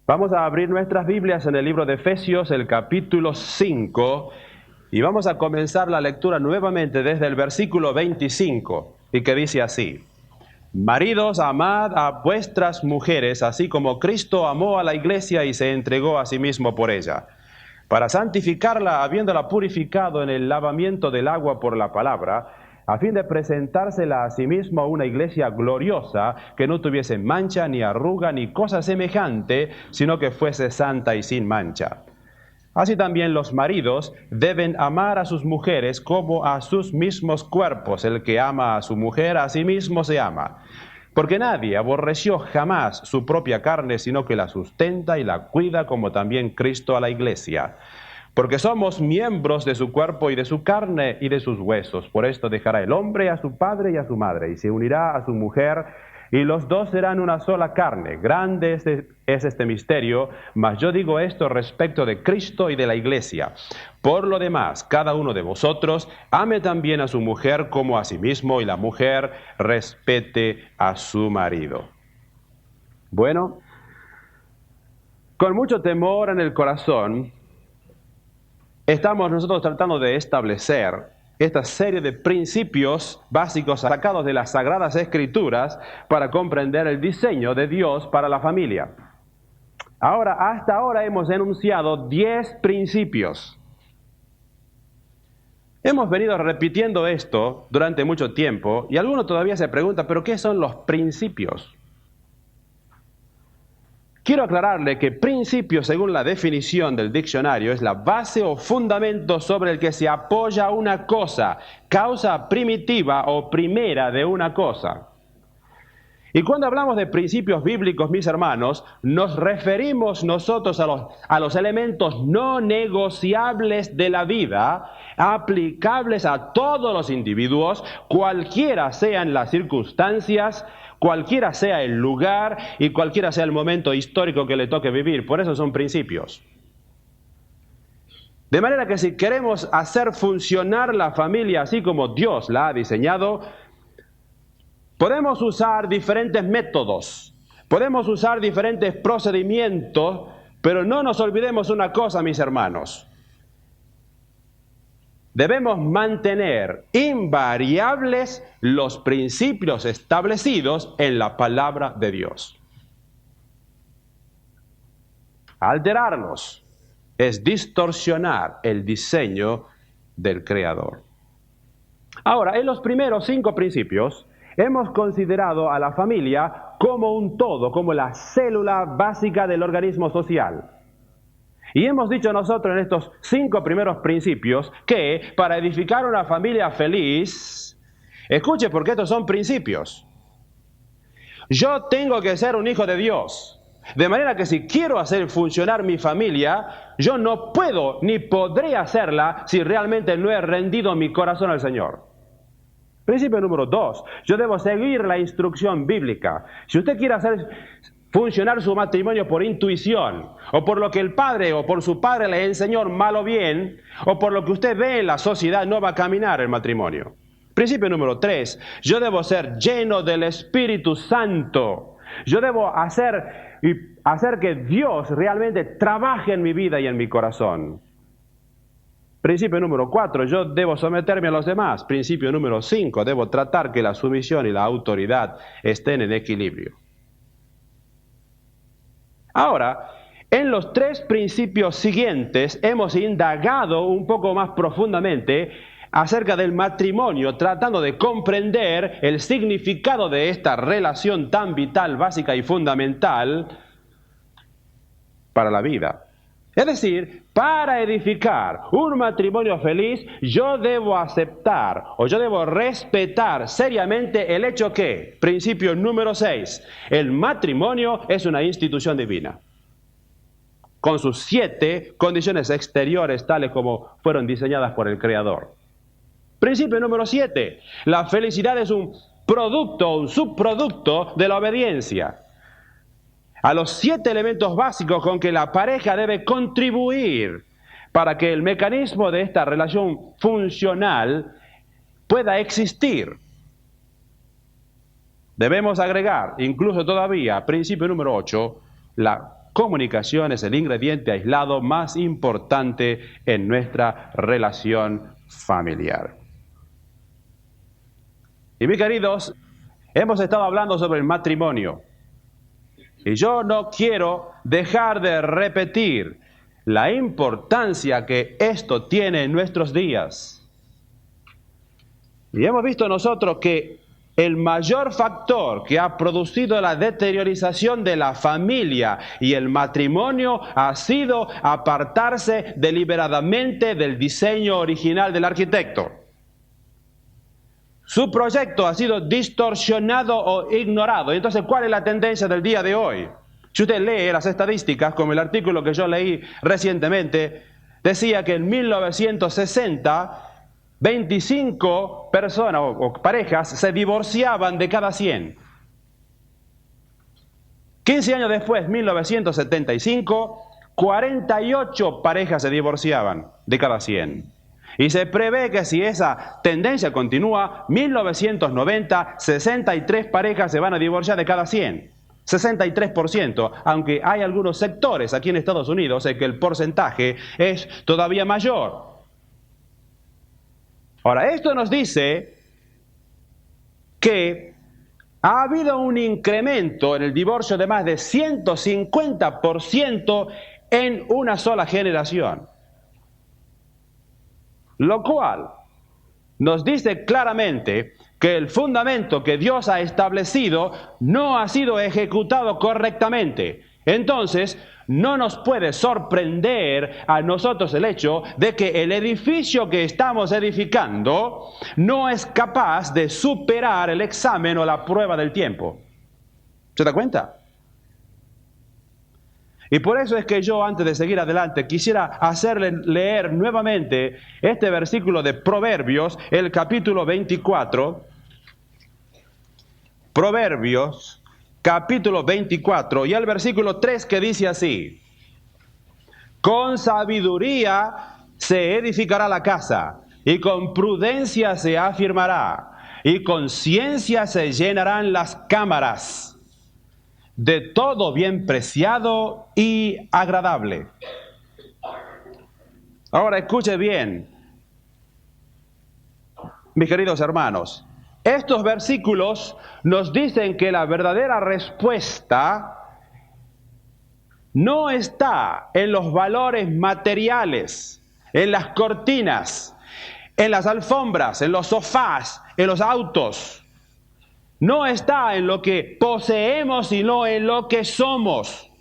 Vamos a abrir nuestras Biblias en el libro de Efesios, el capítulo 5, y vamos a comenzar la lectura nuevamente desde el versículo 25, y que dice así: Maridos, amad a vuestras mujeres, así como Cristo amó a la iglesia y se entregó a sí mismo por ella, para santificarla, habiéndola purificado en el lavamiento del agua por la palabra, a fin de presentársela a sí mismo a una iglesia gloriosa, que no tuviese mancha, ni arruga, ni cosa semejante, sino que fuese santa y sin mancha. Así también los maridos deben amar a sus mujeres como a sus mismos cuerpos. El que ama a su mujer, a sí mismo se ama. Porque nadie aborreció jamás su propia carne, sino que la sustenta y la cuida, como también Cristo a la iglesia. Porque somos miembros de su cuerpo y de su carne y de sus huesos. Por esto dejará el hombre a su padre y a su madre, y se unirá a su mujer, y los dos serán una sola carne. Grande es este misterio, mas yo digo esto respecto de Cristo y de la iglesia. Por lo demás, cada uno de vosotros ame también a su mujer como a sí mismo, y la mujer respete a su marido. Bueno, con mucho temor en el corazón, estamos nosotros tratando de establecer esta serie de principios básicos sacados de las Sagradas Escrituras para comprender el diseño de Dios para la familia. Hasta ahora hemos enunciado 10 principios. Hemos venido repitiendo esto durante mucho tiempo y alguno todavía se pregunta, ¿pero qué son los principios? Quiero aclararle que principio, según la definición del diccionario, es la base o fundamento sobre el que se apoya una cosa, causa primitiva o primera de una cosa. Y cuando hablamos de principios bíblicos, mis hermanos, nos referimos nosotros a los elementos no negociables de la vida, aplicables a todos los individuos, cualquiera sean las circunstancias, cualquiera sea el lugar y cualquiera sea el momento histórico que le toque vivir. Por eso son principios. De manera que si queremos hacer funcionar la familia así como Dios la ha diseñado, podemos usar diferentes métodos, podemos usar diferentes procedimientos, pero no nos olvidemos una cosa, mis hermanos. Debemos mantener invariables los principios establecidos en la palabra de Dios. Alterarlos es distorsionar el diseño del Creador. Ahora, en los primeros 5 principios, hemos considerado a la familia como un todo, como la célula básica del organismo social. Y hemos dicho nosotros en estos 5 primeros principios que para edificar una familia feliz, escuche porque estos son principios. Yo tengo que ser un hijo de Dios. De manera que si quiero hacer funcionar mi familia, yo no puedo ni podré hacerla si realmente no he rendido mi corazón al Señor. Principio número 2, yo debo seguir la instrucción bíblica. Si usted quiere hacer funcionar su matrimonio por intuición, o por lo que el padre o por su padre le enseñó mal o bien, o por lo que usted ve en la sociedad, no va a caminar el matrimonio. Principio número 3, yo debo ser lleno del Espíritu Santo. Yo debo hacer que Dios realmente trabaje en mi vida y en mi corazón. Principio número 4, yo debo someterme a los demás. Principio número 5, debo tratar que la sumisión y la autoridad estén en equilibrio. Ahora, en los 3 principios siguientes hemos indagado un poco más profundamente acerca del matrimonio, tratando de comprender el significado de esta relación tan vital, básica y fundamental para la vida. Es decir, para edificar un matrimonio feliz, yo debo aceptar o yo debo respetar seriamente el hecho que, principio número 6, el matrimonio es una institución divina, con sus 7 condiciones exteriores tales como fueron diseñadas por el Creador. Principio número 7, la felicidad es un producto, un subproducto de la obediencia a los 7 elementos básicos con que la pareja debe contribuir para que el mecanismo de esta relación funcional pueda existir. Debemos agregar, incluso todavía, principio número 8, la comunicación es el ingrediente aislado más importante en nuestra relación familiar. Y mis queridos, hemos estado hablando sobre el matrimonio. Y yo no quiero dejar de repetir la importancia que esto tiene en nuestros días. Y hemos visto nosotros que el mayor factor que ha producido la deteriorización de la familia y el matrimonio ha sido apartarse deliberadamente del diseño original del arquitecto. Su proyecto ha sido distorsionado o ignorado. Entonces, ¿cuál es la tendencia del día de hoy? Si usted lee las estadísticas, como el artículo que yo leí recientemente, decía que en 1960, 25 personas o parejas se divorciaban de cada 100. 15 años después, 1975, 48 parejas se divorciaban de cada 100. Y se prevé que si esa tendencia continúa, 1990, 63 parejas se van a divorciar de cada 100. 63%, aunque hay algunos sectores aquí en Estados Unidos en que el porcentaje es todavía mayor. Ahora, esto nos dice que ha habido un incremento en el divorcio de más de 150% en una sola generación. Lo cual nos dice claramente que el fundamento que Dios ha establecido no ha sido ejecutado correctamente. Entonces, no nos puede sorprender a nosotros el hecho de que el edificio que estamos edificando no es capaz de superar el examen o la prueba del tiempo. ¿Se da cuenta? Y por eso es que yo, antes de seguir adelante, quisiera hacerle leer nuevamente este versículo de Proverbios, el capítulo 24. Proverbios, capítulo 24, y el versículo 3 que dice así: con sabiduría se edificará la casa, y con prudencia se afirmará, y con ciencia se llenarán las cámaras de todo bien preciado y agradable. Ahora escuche bien, mis queridos hermanos. Estos versículos nos dicen que la verdadera respuesta no está en los valores materiales, en las cortinas, en las alfombras, en los sofás, en los autos. No está en lo que poseemos, sino en lo que somos.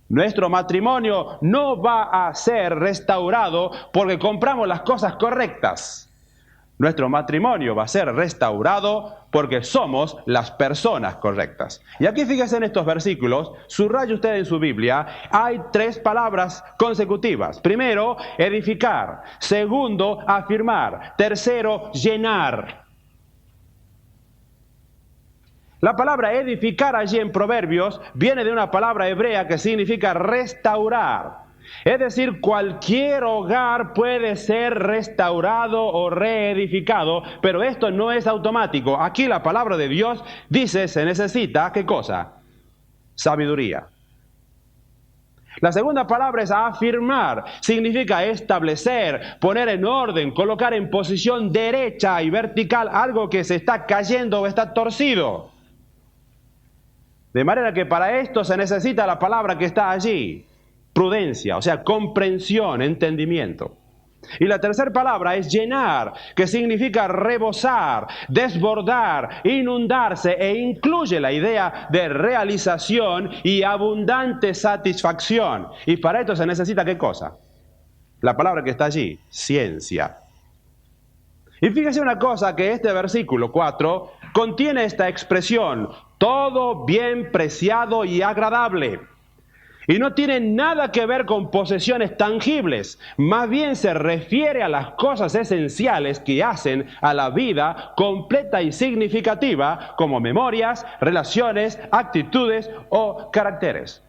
Nuestro matrimonio no va a ser restaurado porque compramos las cosas correctas. Nuestro matrimonio va a ser restaurado porque somos las personas correctas. Y aquí fíjese en estos versículos, subraye usted en su Biblia, hay 3 palabras consecutivas. Primero, edificar. Segundo, afirmar. Tercero, llenar. La palabra edificar allí en Proverbios viene de una palabra hebrea que significa restaurar. Es decir, cualquier hogar puede ser restaurado o reedificado, pero esto no es automático. Aquí la palabra de Dios dice, se necesita, ¿qué cosa? Sabiduría. La segunda palabra es afirmar, significa establecer, poner en orden, colocar en posición derecha y vertical algo que se está cayendo o está torcido. De manera que para esto se necesita la palabra que está allí, prudencia, o sea, comprensión, entendimiento. Y la tercera palabra es llenar, que significa rebosar, desbordar, inundarse e incluye la idea de realización y abundante satisfacción. Y para esto se necesita ¿qué cosa? La palabra que está allí, ciencia. Y fíjese una cosa, que este versículo 4 contiene esta expresión, todo bien preciado y agradable. Y no tiene nada que ver con posesiones tangibles, más bien se refiere a las cosas esenciales que hacen a la vida completa y significativa, como memorias, relaciones, actitudes o caracteres.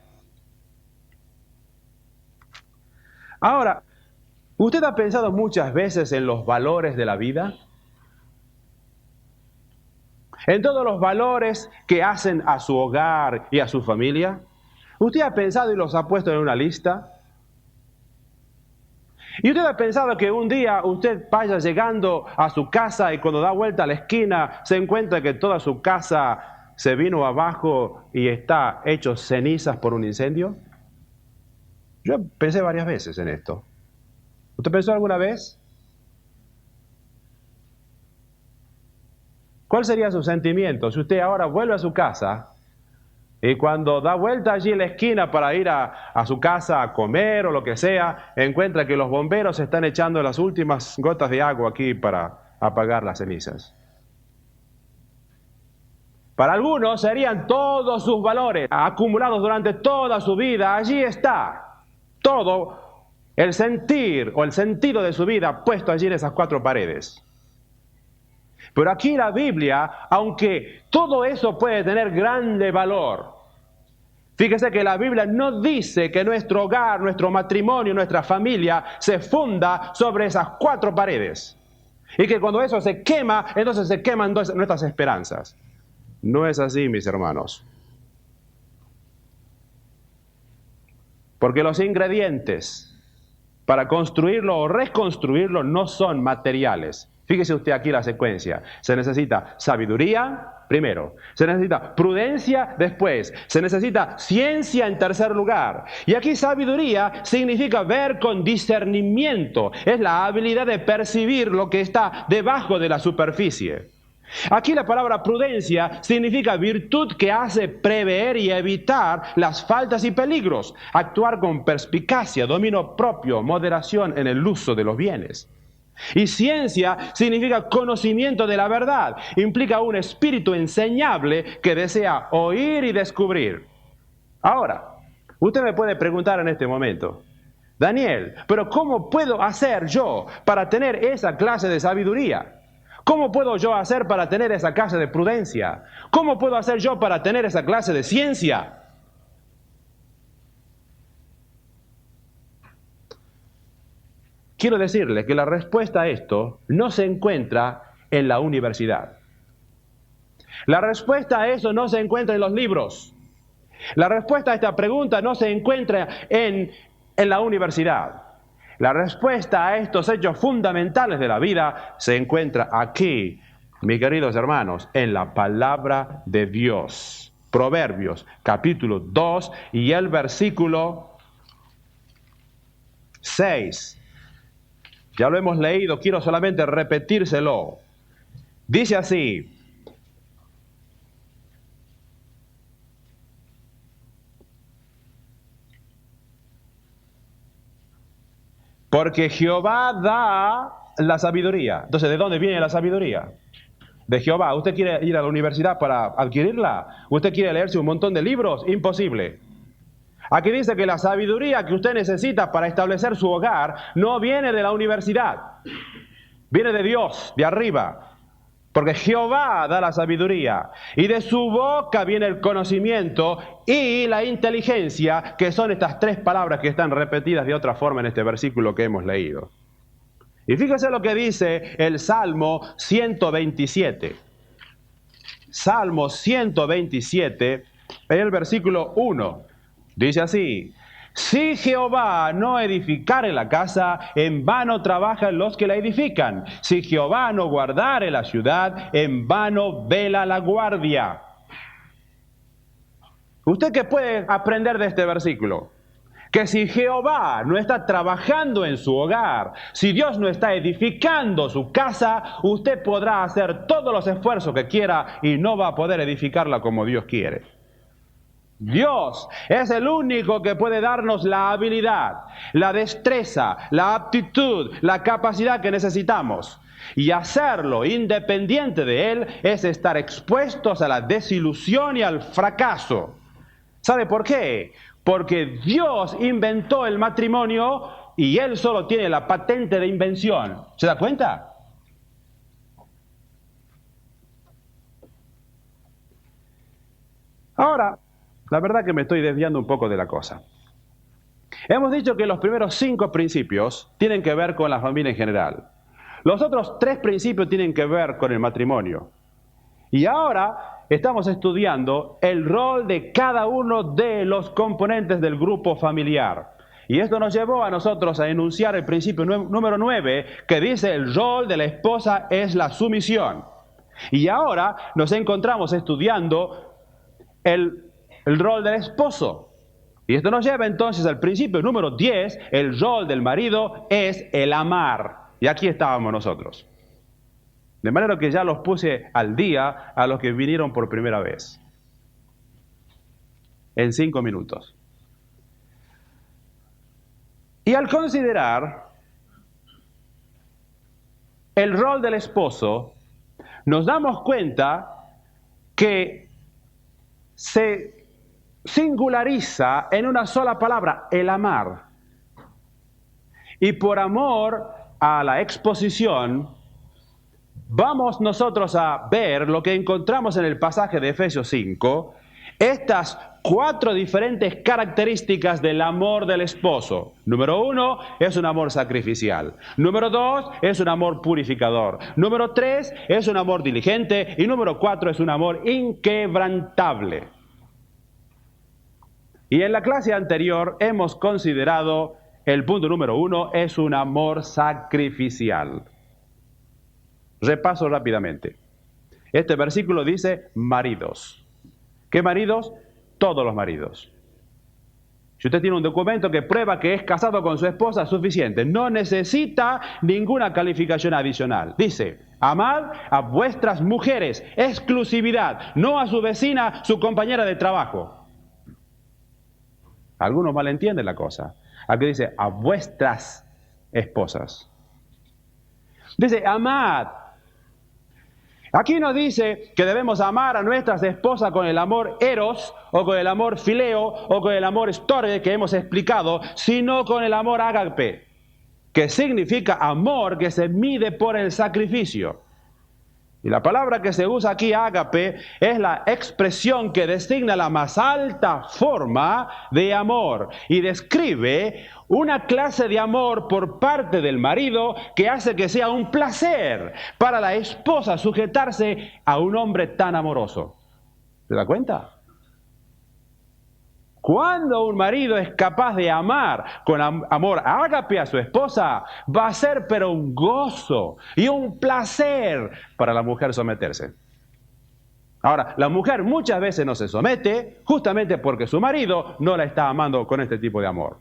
Ahora, ¿usted ha pensado muchas veces en los valores de la vida? En todos los valores que hacen a su hogar y a su familia. ¿Usted ha pensado y los ha puesto en una lista? ¿Y usted ha pensado que un día usted vaya llegando a su casa y cuando da vuelta a la esquina se encuentra que toda su casa se vino abajo y está hecho cenizas por un incendio? Yo pensé varias veces en esto. ¿Usted pensó alguna vez? ¿Cuál sería su sentimiento si usted ahora vuelve a su casa y cuando da vuelta allí en la esquina para ir a su casa a comer o lo que sea, encuentra que los bomberos están echando las últimas gotas de agua aquí para apagar las cenizas? Para algunos serían todos sus valores acumulados durante toda su vida. Allí está todo el sentir o el sentido de su vida puesto allí en esas cuatro paredes. Pero aquí la Biblia, aunque todo eso puede tener grande valor, fíjese que la Biblia no dice que nuestro hogar, nuestro matrimonio, nuestra familia se funda sobre esas cuatro paredes. Y que cuando eso se quema, entonces se queman nuestras esperanzas. No es así, mis hermanos. Porque los ingredientes para construirlo o reconstruirlo no son materiales. Fíjese usted aquí la secuencia. Se necesita sabiduría, primero. Se necesita prudencia, después. Se necesita ciencia en tercer lugar. Y aquí sabiduría significa ver con discernimiento. Es la habilidad de percibir lo que está debajo de la superficie. Aquí la palabra prudencia significa virtud que hace prever y evitar las faltas y peligros. Actuar con perspicacia, dominio propio, moderación en el uso de los bienes. Y ciencia significa conocimiento de la verdad. Implica un espíritu enseñable que desea oír y descubrir. Ahora, usted me puede preguntar en este momento, Daniel, pero ¿cómo puedo hacer yo para tener esa clase de sabiduría? ¿Cómo puedo yo hacer para tener esa clase de prudencia? ¿Cómo puedo hacer yo para tener esa clase de ciencia? Quiero decirle que la respuesta a esto no se encuentra en la universidad. La respuesta a eso no se encuentra en los libros. La respuesta a esta pregunta no se encuentra en la universidad. La respuesta a estos hechos fundamentales de la vida se encuentra aquí, mis queridos hermanos, en la palabra de Dios. Proverbios, capítulo 2 y el versículo 6. Ya lo hemos leído, quiero solamente repetírselo. Dice así: porque Jehová da la sabiduría. Entonces, ¿de dónde viene la sabiduría? De Jehová. ¿Usted quiere ir a la universidad para adquirirla? ¿Usted quiere leerse un montón de libros? Imposible. Aquí dice que la sabiduría que usted necesita para establecer su hogar no viene de la universidad. Viene de Dios, de arriba. Porque Jehová da la sabiduría. Y de su boca viene el conocimiento y la inteligencia, que son estas tres palabras que están repetidas de otra forma en este versículo que hemos leído. Y fíjese lo que dice el Salmo 127. Salmo 127, en el versículo 1. Dice así: si Jehová no edificare la casa, en vano trabajan los que la edifican. Si Jehová no guardare la ciudad, en vano vela la guardia. ¿Usted qué puede aprender de este versículo? Que si Jehová no está trabajando en su hogar, si Dios no está edificando su casa, usted podrá hacer todos los esfuerzos que quiera y no va a poder edificarla como Dios quiere. Dios es el único que puede darnos la habilidad, la destreza, la aptitud, la capacidad que necesitamos. Y hacerlo independiente de Él es estar expuestos a la desilusión y al fracaso. ¿Sabe por qué? Porque Dios inventó el matrimonio y Él solo tiene la patente de invención. ¿Se da cuenta? Ahora, la verdad que me estoy desviando un poco de la cosa. Hemos dicho que los primeros 5 principios tienen que ver con la familia en general. Los otros 3 principios tienen que ver con el matrimonio. Y ahora estamos estudiando el rol de cada uno de los componentes del grupo familiar. Y esto nos llevó a nosotros a enunciar el principio número 9, que dice el rol de la esposa es la sumisión. Y ahora nos encontramos estudiando el rol del esposo. Y esto nos lleva entonces al principio número 10, el rol del marido es el amar. Y aquí estábamos nosotros. De manera que ya los puse al día a los que vinieron por primera vez. En 5 minutos. Y al considerar el rol del esposo, nos damos cuenta que se singulariza en una sola palabra, el amar. Y por amor a la exposición, vamos nosotros a ver lo que encontramos en el pasaje de Efesios 5, estas 4 diferentes características del amor del esposo. Número 1 es un amor sacrificial. Número 2 es un amor purificador. Número 3 es un amor diligente. Y número 4 es un amor inquebrantable. Y en la clase anterior hemos considerado el punto número 1 es un amor sacrificial. Repaso rápidamente. Este versículo dice maridos. ¿Qué maridos? Todos los maridos. Si usted tiene un documento que prueba que es casado con su esposa, es suficiente. No necesita ninguna calificación adicional. Dice, amad a vuestras mujeres, exclusividad, no a su vecina, su compañera de trabajo. Algunos malentienden la cosa. Aquí dice, a vuestras esposas. Dice, amad. Aquí no dice que debemos amar a nuestras esposas con el amor eros, o con el amor fileo, o con el amor storge que hemos explicado, sino con el amor ágape, que significa amor que se mide por el sacrificio. Y la palabra que se usa aquí, ágape, es la expresión que designa la más alta forma de amor y describe una clase de amor por parte del marido que hace que sea un placer para la esposa sujetarse a un hombre tan amoroso. ¿Se da cuenta? Cuando un marido es capaz de amar con amor ágape a su esposa, va a ser pero un gozo y un placer para la mujer someterse. Ahora, la mujer muchas veces no se somete justamente porque su marido no la está amando con este tipo de amor.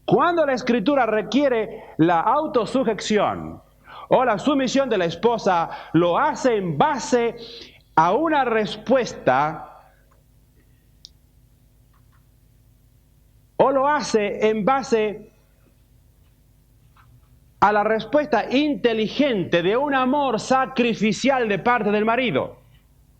Cuando la Escritura requiere la autosujeción o la sumisión de la esposa, lo hace en base a una respuesta o lo hace en base a la respuesta inteligente de un amor sacrificial de parte del marido.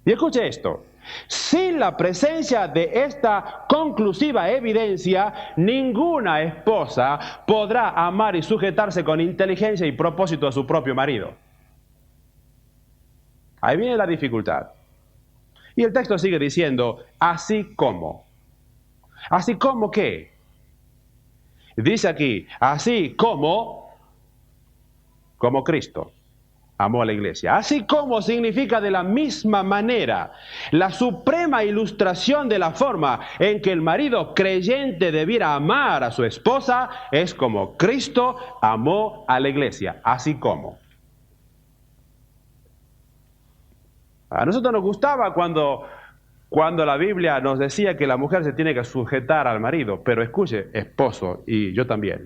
Y escuche esto. Sin la presencia de esta conclusiva evidencia, ninguna esposa podrá amar y sujetarse con inteligencia y propósito a su propio marido. Ahí viene la dificultad. Y el texto sigue diciendo, así como. ¿Así como qué? Dice aquí, así como Cristo amó a la iglesia. Así como significa de la misma manera. La suprema ilustración de la forma en que el marido creyente debiera amar a su esposa es como Cristo amó a la iglesia. Así como. A nosotros nos gustaba cuando la Biblia nos decía que la mujer se tiene que sujetar al marido, pero escuche, esposo, y yo también.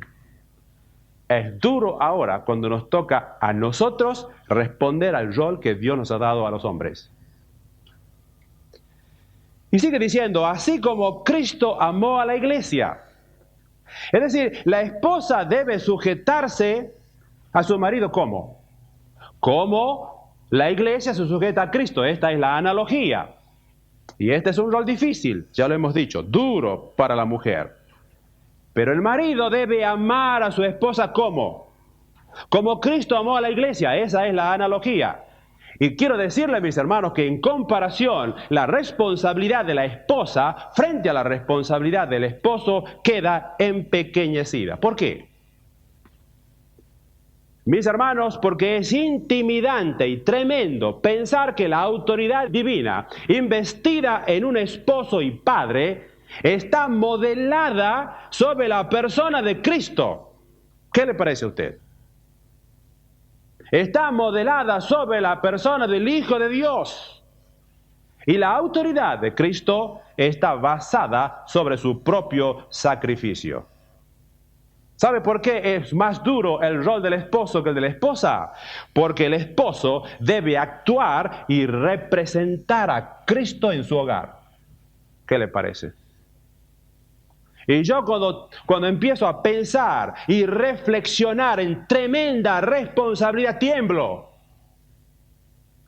Es duro ahora cuando nos toca a nosotros responder al rol que Dios nos ha dado a los hombres. Y sigue diciendo, así como Cristo amó a la iglesia. Es decir, la esposa debe sujetarse a su marido ¿cómo? Como la iglesia se sujeta a Cristo. Esta es la analogía. Y este es un rol difícil, ya lo hemos dicho, duro para la mujer. Pero el marido debe amar a su esposa ¿cómo? Como Cristo amó a la iglesia. Esa es la analogía. Y quiero decirle, mis hermanos, que en comparación, la responsabilidad de la esposa frente a la responsabilidad del esposo queda empequeñecida. ¿Por qué? Mis hermanos, porque es intimidante y tremendo pensar que la autoridad divina, investida en un esposo y padre, está modelada sobre la persona de Cristo. ¿Qué le parece a usted? Está modelada sobre la persona del Hijo de Dios. Y la autoridad de Cristo está basada sobre su propio sacrificio. ¿Sabe por qué es más duro el rol del esposo que el de la esposa? Porque el esposo debe actuar y representar a Cristo en su hogar. ¿Qué le parece? Y yo cuando empiezo a pensar y reflexionar en tremenda responsabilidad, tiemblo.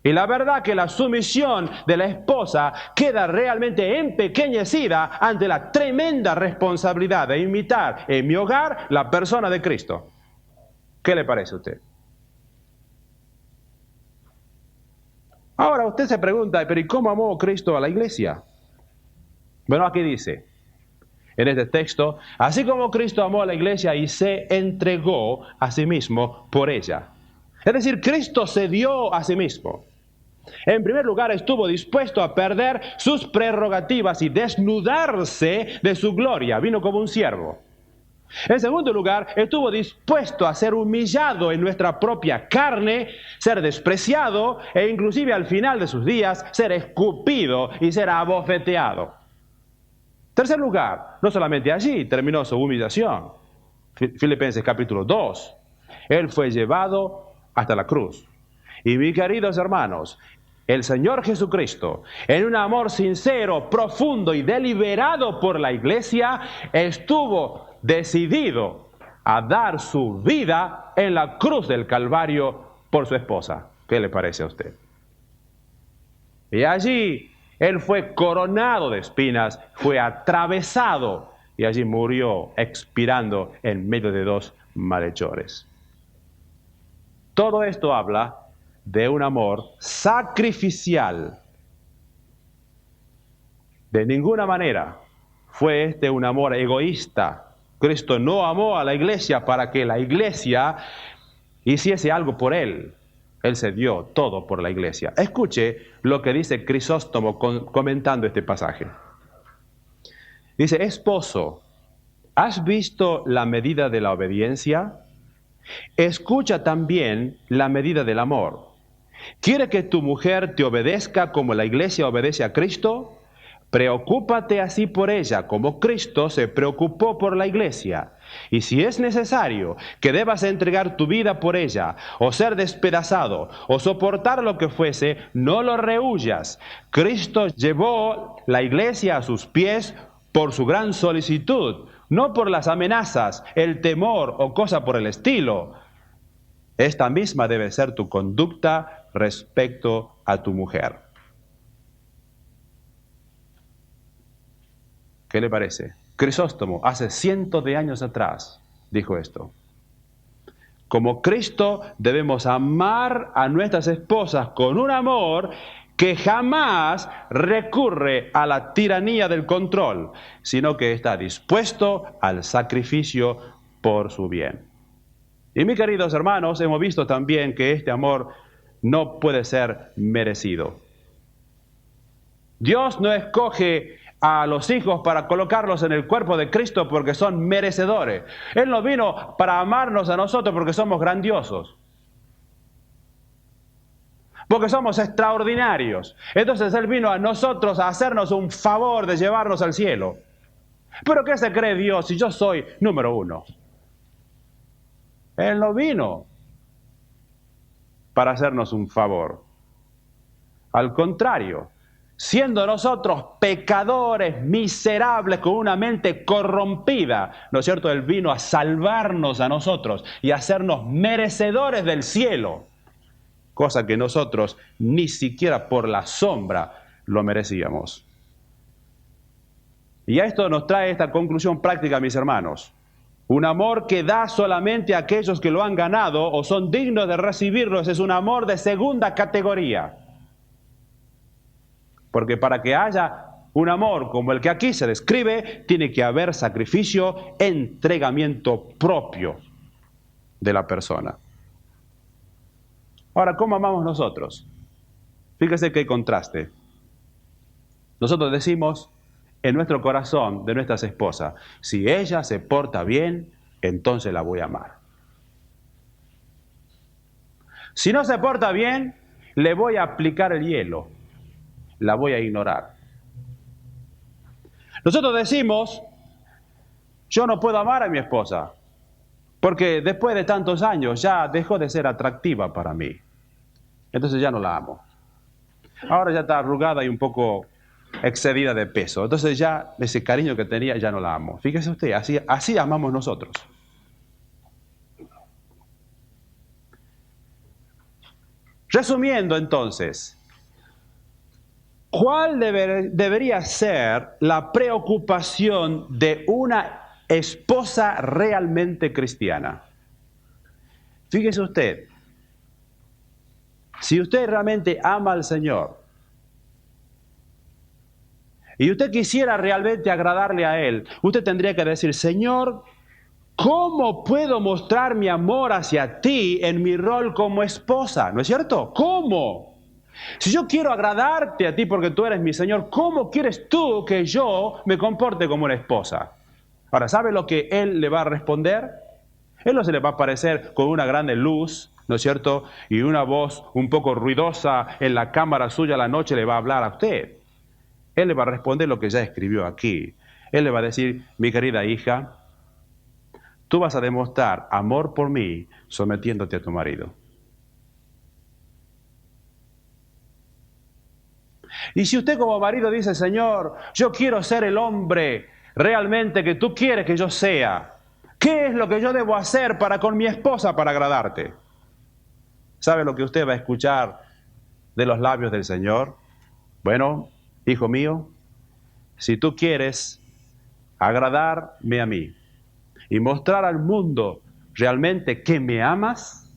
Y la verdad que la sumisión de la esposa queda realmente empequeñecida ante la tremenda responsabilidad de imitar en mi hogar la persona de Cristo. ¿Qué le parece a usted? Ahora usted se pregunta, pero ¿y cómo amó Cristo a la iglesia? Bueno, aquí dice, en este texto, así como Cristo amó a la iglesia y se entregó a sí mismo por ella. Es decir, Cristo se dio a sí mismo. En primer lugar, estuvo dispuesto a perder sus prerrogativas y desnudarse de su gloria. Vino como un siervo. En segundo lugar, estuvo dispuesto a ser humillado en nuestra propia carne, ser despreciado e inclusive al final de sus días ser escupido y ser abofeteado. Tercer lugar, no solamente allí terminó su humillación. Filipenses capítulo 2. Él fue llevado hasta la cruz. Y mis queridos hermanos, el Señor Jesucristo, en un amor sincero, profundo y deliberado por la iglesia, estuvo decidido a dar su vida en la cruz del Calvario por su esposa. ¿Qué le parece a usted? Y allí Él fue coronado de espinas, fue atravesado y allí murió expirando en medio de dos malhechores. Todo esto habla de un amor sacrificial. De ninguna manera fue este un amor egoísta. Cristo no amó a la iglesia para que la iglesia hiciese algo por Él. Él se dio todo por la iglesia. Escuche lo que dice Crisóstomo comentando este pasaje. Dice, esposo, ¿has visto la medida de la obediencia? Escucha también la medida del amor. ¿Quiere que tu mujer te obedezca como la iglesia obedece a Cristo? Preocúpate así por ella, como Cristo se preocupó por la iglesia. Y si es necesario que debas entregar tu vida por ella, o ser despedazado, o soportar lo que fuese, no lo rehuyas. Cristo llevó la iglesia a sus pies por su gran solicitud, no por las amenazas, el temor o cosa por el estilo. Esta misma debe ser tu conducta respecto a tu mujer. ¿Qué le parece? Crisóstomo, hace cientos de años atrás, dijo esto. Como Cristo debemos amar a nuestras esposas con un amor que jamás recurre a la tiranía del control, sino que está dispuesto al sacrificio por su bien. Y mis queridos hermanos, hemos visto también que este amor no puede ser merecido. Dios no escoge a los hijos para colocarlos en el cuerpo de Cristo porque son merecedores. Él no vino para amarnos a nosotros porque somos grandiosos, porque somos extraordinarios. Entonces Él vino a nosotros a hacernos un favor de llevarnos al cielo. ¿Pero qué se cree Dios si yo soy número uno? Él no vino para hacernos un favor. Al contrario, siendo nosotros pecadores, miserables, con una mente corrompida, ¿no es cierto? Él vino a salvarnos a nosotros y a hacernos merecedores del cielo, cosa que nosotros ni siquiera por la sombra lo merecíamos. Y a esto nos trae esta conclusión práctica, mis hermanos. Un amor que da solamente a aquellos que lo han ganado o son dignos de recibirlos es un amor de segunda categoría. Porque para que haya un amor como el que aquí se describe, tiene que haber sacrificio, entregamiento propio de la persona. Ahora, ¿cómo amamos nosotros? Fíjese qué contraste. Nosotros decimos en nuestro corazón de nuestras esposas, si ella se porta bien, entonces la voy a amar. Si no se porta bien, le voy a aplicar el hielo, la voy a ignorar. Nosotros decimos, yo no puedo amar a mi esposa, porque después de tantos años ya dejó de ser atractiva para mí. Entonces ya no la amo. Ahora ya está arrugada y un poco excedida de peso. Entonces ya ese cariño que tenía ya no la amo. Fíjese usted, así amamos nosotros. Resumiendo entonces, ¿cuál debería ser la preocupación de una esposa realmente cristiana? Fíjese usted, si usted realmente ama al Señor y usted quisiera realmente agradarle a Él, usted tendría que decir, Señor, ¿cómo puedo mostrar mi amor hacia ti en mi rol como esposa? ¿No es cierto? ¿Cómo? Si yo quiero agradarte a ti porque tú eres mi Señor, ¿cómo quieres tú que yo me comporte como una esposa? Ahora, ¿sabe lo que Él le va a responder? Él no se le va a aparecer con una grande luz, ¿no es cierto? Y una voz un poco ruidosa en la cámara suya a la noche le va a hablar a usted. Él le va a responder lo que ya escribió aquí. Él le va a decir, mi querida hija, tú vas a demostrar amor por mí sometiéndote a tu marido. Y si usted como marido dice, Señor, yo quiero ser el hombre realmente que tú quieres que yo sea, ¿qué es lo que yo debo hacer para con mi esposa para agradarte? ¿Sabe lo que usted va a escuchar de los labios del Señor? Bueno, hijo mío, si tú quieres agradarme a mí y mostrar al mundo realmente que me amas,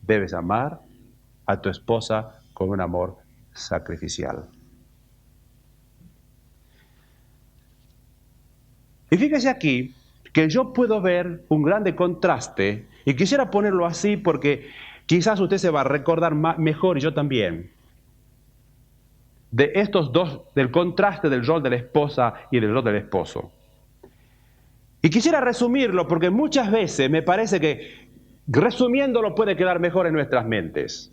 debes amar a tu esposa con un amor sacrificial. Y fíjese aquí que yo puedo ver un grande contraste, y quisiera ponerlo así porque quizás usted se va a recordar mejor, y yo también, de estos dos, del contraste del rol de la esposa y del rol del esposo. Y quisiera resumirlo porque muchas veces me parece que resumiéndolo puede quedar mejor en nuestras mentes.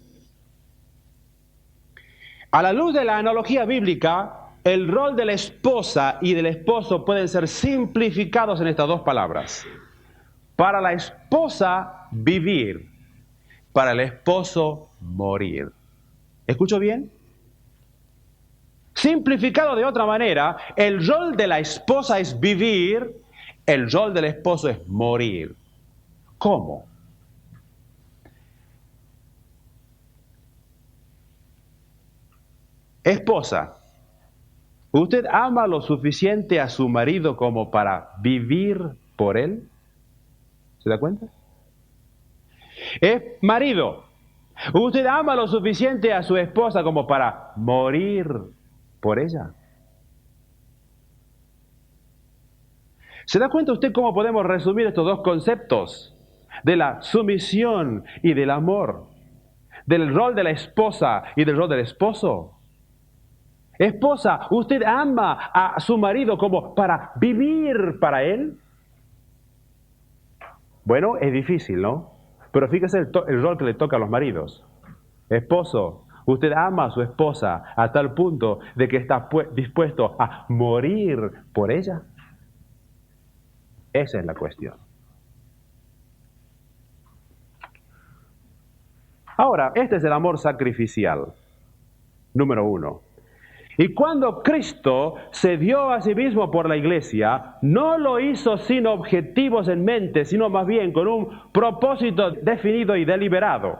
A la luz de la analogía bíblica, el rol de la esposa y del esposo pueden ser simplificados en estas dos palabras. Para la esposa, vivir. Para el esposo, morir. ¿Escucho bien? Simplificado de otra manera, el rol de la esposa es vivir, el rol del esposo es morir. ¿Cómo? Esposa, ¿usted ama lo suficiente a su marido como para vivir por él? ¿Se da cuenta? Marido, ¿usted ama lo suficiente a su esposa como para morir por ella? ¿Se da cuenta usted cómo podemos resumir estos dos conceptos? De la sumisión y del amor, del rol de la esposa y del rol del esposo. Esposa, ¿usted ama a su marido como para vivir para él? Bueno, es difícil, ¿no? Pero fíjese el rol que le toca a los maridos. Esposo, ¿usted ama a su esposa a tal punto de que está dispuesto a morir por ella? Esa es la cuestión. Ahora, este es el amor sacrificial, número 1. Y cuando Cristo se dio a sí mismo por la iglesia, no lo hizo sin objetivos en mente, sino más bien con un propósito definido y deliberado.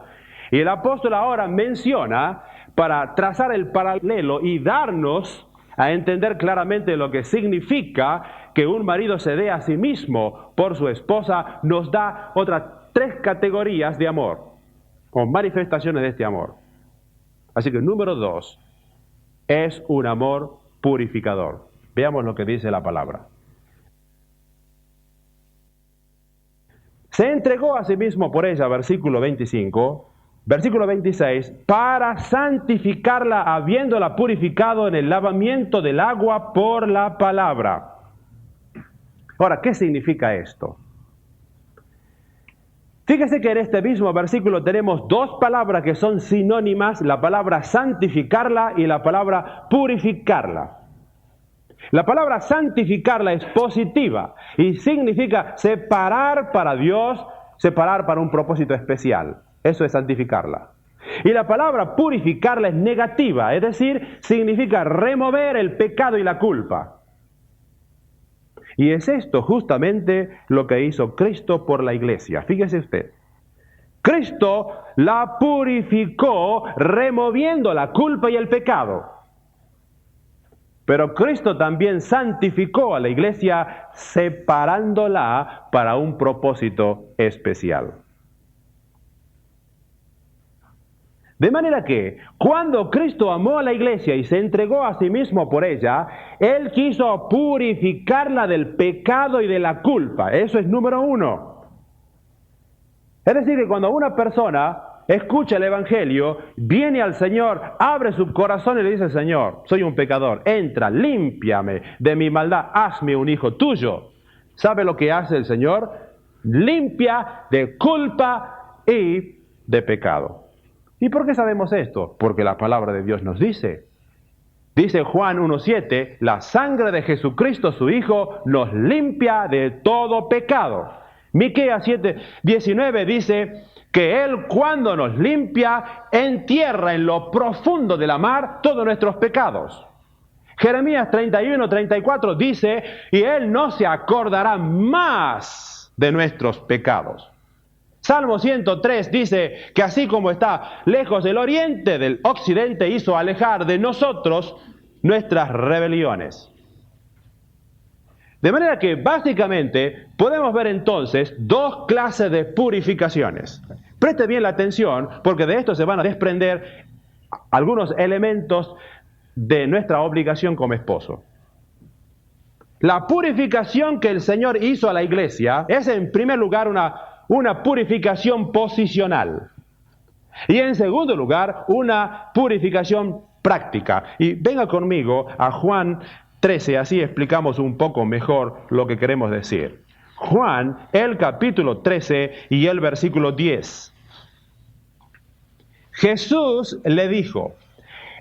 Y el apóstol ahora menciona, para trazar el paralelo y darnos a entender claramente lo que significa que un marido se dé a sí mismo por su esposa, nos da otras 3 categorías de amor, o manifestaciones de este amor. Así que número 2, es un amor purificador. Veamos lo que dice la palabra. Se entregó a sí mismo por ella, versículo 25, Versículo 26, para santificarla habiéndola purificado en el lavamiento del agua por la palabra. Ahora, ¿qué significa esto? Fíjese que en este mismo versículo tenemos dos palabras que son sinónimas, la palabra santificarla y la palabra purificarla. La palabra santificarla es positiva y significa separar para Dios, separar para un propósito especial. Eso es santificarla. Y la palabra purificarla es negativa, es decir, significa remover el pecado y la culpa. Y es esto justamente lo que hizo Cristo por la iglesia. Fíjese usted. Cristo la purificó removiendo la culpa y el pecado. Pero Cristo también santificó a la iglesia separándola para un propósito especial. De manera que, cuando Cristo amó a la iglesia y se entregó a sí mismo por ella, Él quiso purificarla del pecado y de la culpa. Eso es número uno. Es decir, que cuando una persona escucha el Evangelio, viene al Señor, abre su corazón y le dice: Señor, soy un pecador, entra, límpiame de mi maldad, hazme un hijo tuyo. ¿Sabe lo que hace el Señor? Limpia de culpa y de pecado. ¿Y por qué sabemos esto? Porque la palabra de Dios nos dice. Dice Juan 1:7, la sangre de Jesucristo su Hijo nos limpia de todo pecado. Miqueas 7:19 dice que Él, cuando nos limpia, entierra en lo profundo de la mar todos nuestros pecados. Jeremías 31:34 dice, y Él no se acordará más de nuestros pecados. Salmo 103 dice que así como está lejos el oriente del occidente, hizo alejar de nosotros nuestras rebeliones. De manera que básicamente podemos ver entonces dos clases de purificaciones. Preste bien la atención, porque de esto se van a desprender algunos elementos de nuestra obligación como esposo. La purificación que el Señor hizo a la iglesia es en primer lugar una purificación posicional. Y en segundo lugar, una purificación práctica. Y venga conmigo a Juan 13, así explicamos un poco mejor lo que queremos decir. Juan, el capítulo 13 y el versículo 10. Jesús le dijo: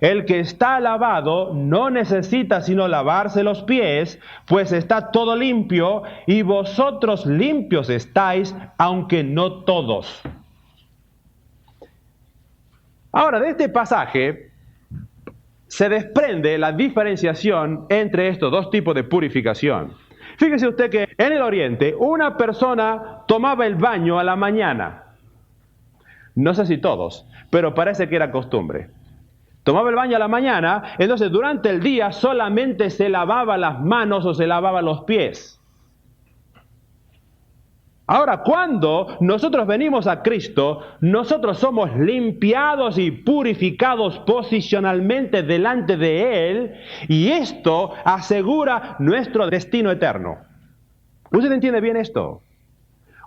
el que está lavado no necesita sino lavarse los pies, pues está todo limpio, y vosotros limpios estáis, aunque no todos. Ahora, de este pasaje se desprende la diferenciación entre estos dos tipos de purificación. Fíjese usted que en el Oriente una persona tomaba el baño a la mañana. No sé si todos, pero parece que era costumbre. Tomaba el baño a la mañana, entonces durante el día solamente se lavaba las manos o se lavaba los pies. Ahora, cuando nosotros venimos a Cristo, nosotros somos limpiados y purificados posicionalmente delante de Él, y esto asegura nuestro destino eterno. ¿Usted entiende bien esto?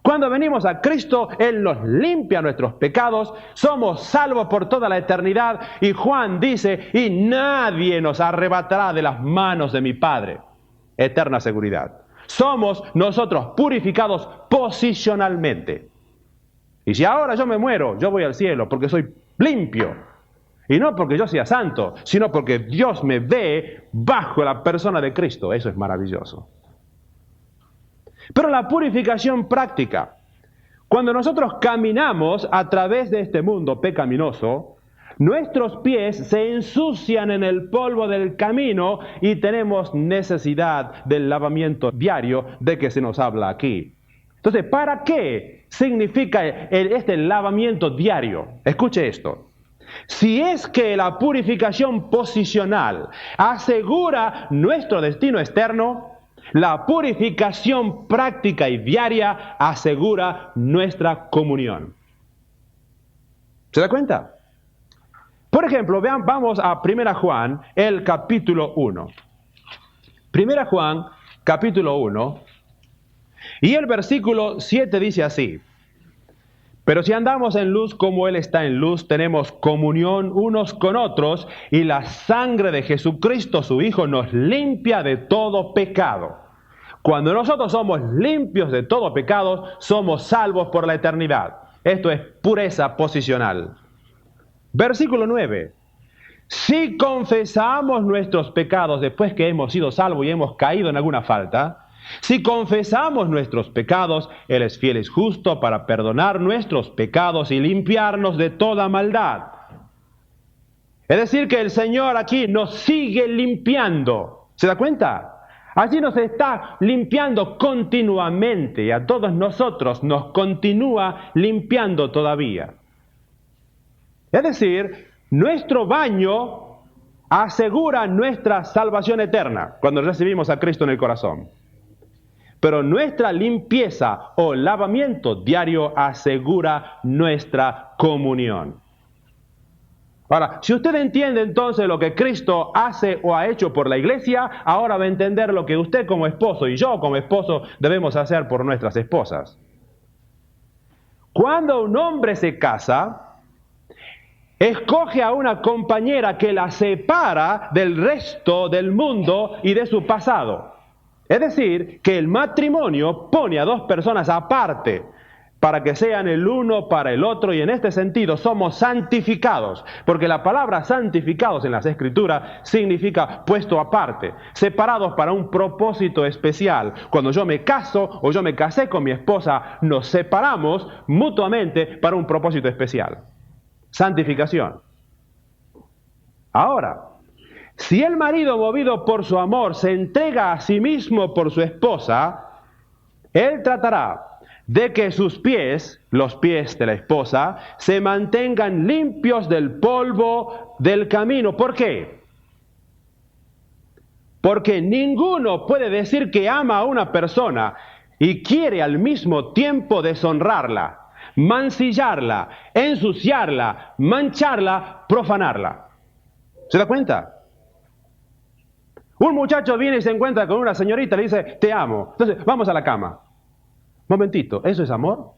Cuando venimos a Cristo, Él nos limpia nuestros pecados, somos salvos por toda la eternidad, y Juan dice, y nadie nos arrebatará de las manos de mi Padre. Eterna seguridad. Somos nosotros purificados posicionalmente. Y si ahora yo me muero, yo voy al cielo porque soy limpio. Y no porque yo sea santo, sino porque Dios me ve bajo la persona de Cristo. Eso es maravilloso. Pero la purificación práctica, cuando nosotros caminamos a través de este mundo pecaminoso, nuestros pies se ensucian en el polvo del camino y tenemos necesidad del lavamiento diario de que se nos habla aquí. Entonces, ¿para qué significa este lavamiento diario? Escuche esto. Si es que la purificación posicional asegura nuestro destino externo, la purificación práctica y diaria asegura nuestra comunión. ¿Se da cuenta? Por ejemplo, vamos a 1 Juan, el capítulo 1. 1 Juan, capítulo 1, y el versículo 7 dice así: Pero si andamos en luz como Él está en luz, tenemos comunión unos con otros y la sangre de Jesucristo, su Hijo, nos limpia de todo pecado. Cuando nosotros somos limpios de todo pecado, somos salvos por la eternidad. Esto es pureza posicional. Versículo 9. Si confesamos nuestros pecados después que hemos sido salvos y hemos caído en alguna falta, si confesamos nuestros pecados, Él es fiel y justo para perdonar nuestros pecados y limpiarnos de toda maldad. Es decir, que el Señor aquí nos sigue limpiando. ¿Se da cuenta? Allí nos está limpiando continuamente y a todos nosotros nos continúa limpiando todavía. Es decir, nuestro baño asegura nuestra salvación eterna cuando recibimos a Cristo en el corazón. Pero nuestra limpieza o lavamiento diario asegura nuestra comunión. Ahora, si usted entiende entonces lo que Cristo hace o ha hecho por la iglesia, ahora va a entender lo que usted como esposo y yo como esposo debemos hacer por nuestras esposas. Cuando un hombre se casa, escoge a una compañera que la separa del resto del mundo y de su pasado. Es decir, que el matrimonio pone a dos personas aparte para que sean el uno para el otro, y en este sentido somos santificados, porque la palabra santificados en las Escrituras significa puesto aparte, separados para un propósito especial. Cuando yo me caso o yo me casé con mi esposa, nos separamos mutuamente para un propósito especial. Santificación. Ahora, si el marido, movido por su amor, se entrega a sí mismo por su esposa, él tratará de que sus pies, los pies de la esposa, se mantengan limpios del polvo del camino. ¿Por qué? Porque ninguno puede decir que ama a una persona y quiere al mismo tiempo deshonrarla, mancillarla, ensuciarla, mancharla, profanarla. ¿Se da cuenta? Un muchacho viene y se encuentra con una señorita y le dice, te amo. Entonces, vamos a la cama. Momentito, ¿eso es amor?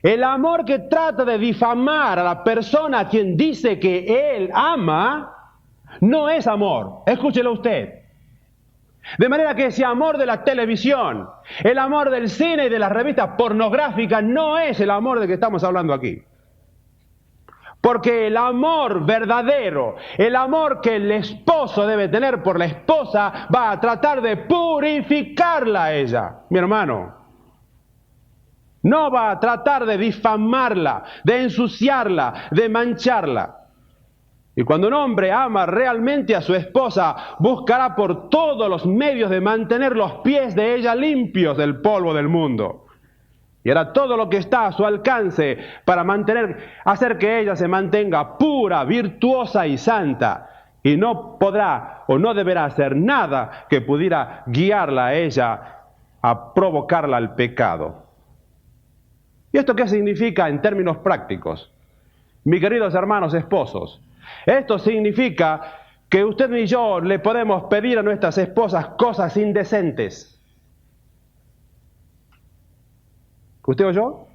El amor que trata de difamar a la persona a quien dice que él ama, no es amor. Escúchelo usted. De manera que ese amor de la televisión, el amor del cine y de las revistas pornográficas no es el amor de que estamos hablando aquí. Porque el amor verdadero, el amor que el esposo debe tener por la esposa, va a tratar de purificarla a ella, mi hermano. No va a tratar de difamarla, de ensuciarla, de mancharla. Y cuando un hombre ama realmente a su esposa, buscará por todos los medios de mantener los pies de ella limpios del polvo del mundo. Y hará todo lo que está a su alcance para hacer que ella se mantenga pura, virtuosa y santa. Y no podrá o no deberá hacer nada que pudiera guiarla a ella a provocarla al pecado. ¿Y esto qué significa en términos prácticos? Mis queridos hermanos esposos, esto significa que usted y yo le podemos pedir a nuestras esposas cosas indecentes. ¿Usted o yo?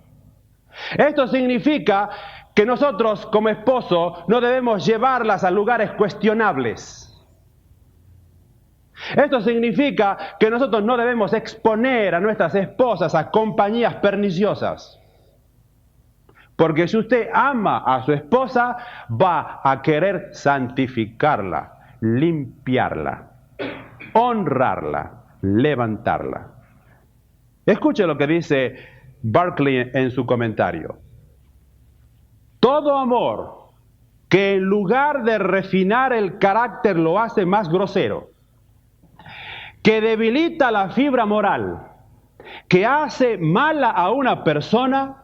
Esto significa que nosotros como esposo no debemos llevarlas a lugares cuestionables. Esto significa que nosotros no debemos exponer a nuestras esposas a compañías perniciosas. Porque si usted ama a su esposa, va a querer santificarla, limpiarla, honrarla, levantarla. Escuche lo que dice Barclay en su comentario. Todo amor que en lugar de refinar el carácter lo hace más grosero, que debilita la fibra moral, que hace mala a una persona,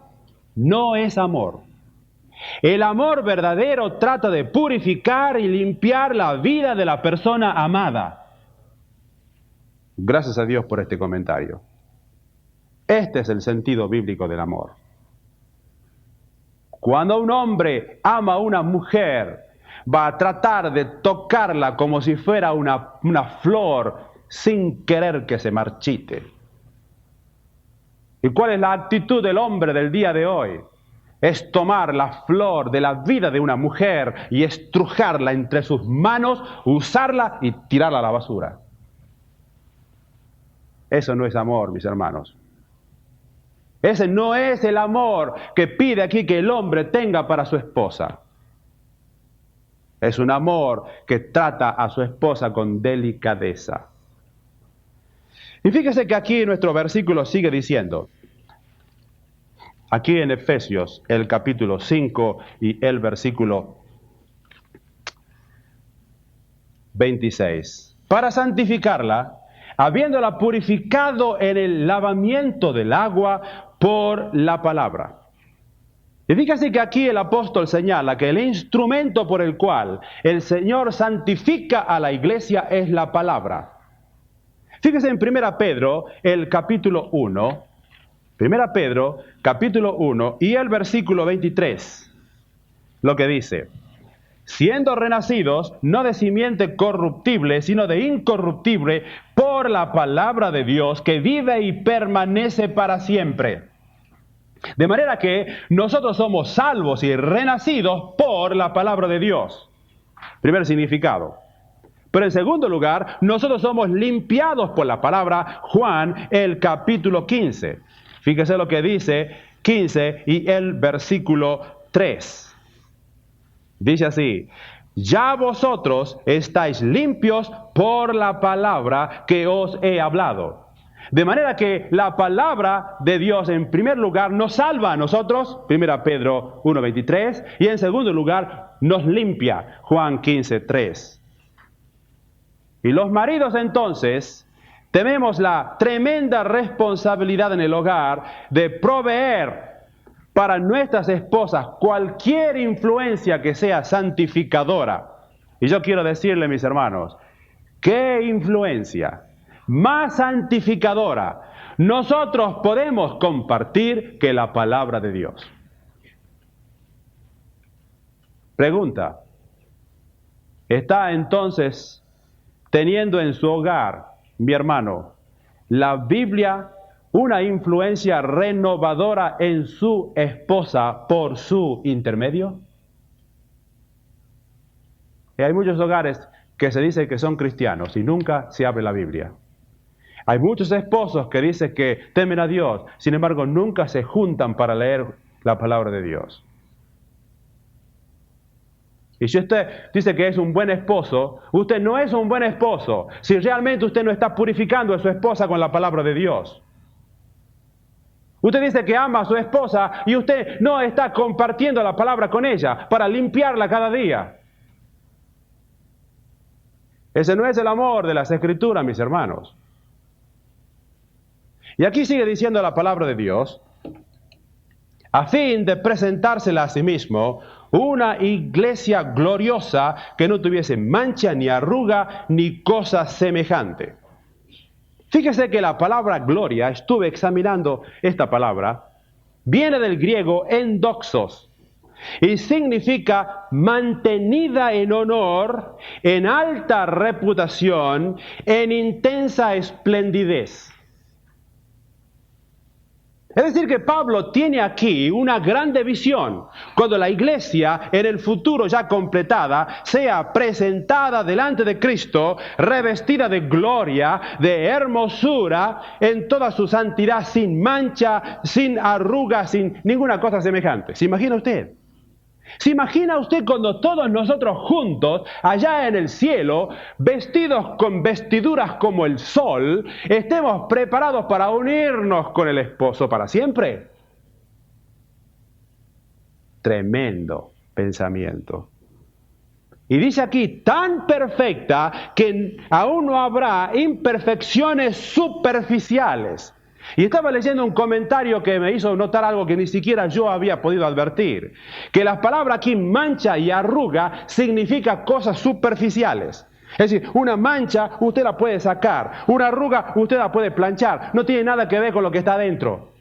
no es amor. El amor verdadero trata de purificar y limpiar la vida de la persona amada. Gracias a Dios por este comentario. Este es el sentido bíblico del amor. Cuando un hombre ama a una mujer, va a tratar de tocarla como si fuera una flor sin querer que se marchite. ¿Y cuál es la actitud del hombre del día de hoy? Es tomar la flor de la vida de una mujer y estrujarla entre sus manos, usarla y tirarla a la basura. Eso no es amor, mis hermanos. Ese no es el amor que pide aquí que el hombre tenga para su esposa. Es un amor que trata a su esposa con delicadeza. Y fíjese que aquí nuestro versículo sigue diciendo, aquí en Efesios, el capítulo 5 y el versículo 26. Para santificarla, habiéndola purificado en el lavamiento del agua por la palabra. Y fíjese que aquí el apóstol señala que el instrumento por el cual el Señor santifica a la iglesia es la palabra. Fíjese en 1 Pedro, el capítulo 1, 1 Pedro, capítulo 1 y el versículo 23, lo que dice: siendo renacidos, no de simiente corruptible, sino de incorruptible, por la palabra de Dios, que vive y permanece para siempre. De manera que nosotros somos salvos y renacidos por la palabra de Dios. Primer significado. Pero en segundo lugar, nosotros somos limpiados por la palabra. Juan, el capítulo 15. Fíjese lo que dice 15 y el versículo 3. Dice así: ya vosotros estáis limpios por la palabra que os he hablado. De manera que la palabra de Dios en primer lugar nos salva a nosotros, 1 Pedro 1:23, y en segundo lugar nos limpia, Juan 15:3. Y los maridos entonces tenemos la tremenda responsabilidad en el hogar de proveer para nuestras esposas cualquier influencia que sea santificadora. Y yo quiero decirle, mis hermanos, ¿qué influencia más santificadora nosotros podemos compartir que la palabra de Dios? Pregunta: ¿está entonces teniendo en su hogar, mi hermano, la Biblia una influencia renovadora en su esposa por su intermedio? Y hay muchos hogares que se dice que son cristianos y nunca se abre la Biblia. Hay muchos esposos que dicen que temen a Dios, sin embargo nunca se juntan para leer la palabra de Dios. Y si usted dice que es un buen esposo, usted no es un buen esposo si realmente usted no está purificando a su esposa con la palabra de Dios. Usted dice que ama a su esposa y usted no está compartiendo la palabra con ella para limpiarla cada día. Ese no es el amor de las Escrituras, mis hermanos. Y aquí sigue diciendo la palabra de Dios: a fin de presentársela a sí mismo una iglesia gloriosa, que no tuviese mancha, ni arruga, ni cosa semejante. Fíjese que la palabra gloria, estuve examinando esta palabra, viene del griego endoxos, y significa mantenida en honor, en alta reputación, en intensa esplendidez. Es decir, que Pablo tiene aquí una grande visión. Cuando la iglesia, en el futuro ya completada, sea presentada delante de Cristo, revestida de gloria, de hermosura, en toda su santidad, sin mancha, sin arruga, sin ninguna cosa semejante. ¿Se imagina usted? ¿Se imagina usted cuando todos nosotros juntos, allá en el cielo, vestidos con vestiduras como el sol, estemos preparados para unirnos con el esposo para siempre? Tremendo pensamiento. Y dice aquí, tan perfecta que aún no habrá imperfecciones superficiales. Y estaba leyendo un comentario que me hizo notar algo que ni siquiera yo había podido advertir. Que la palabra aquí, mancha y arruga, significa cosas superficiales. Es decir, una mancha usted la puede sacar, una arruga usted la puede planchar. No tiene nada que ver con lo que está adentro.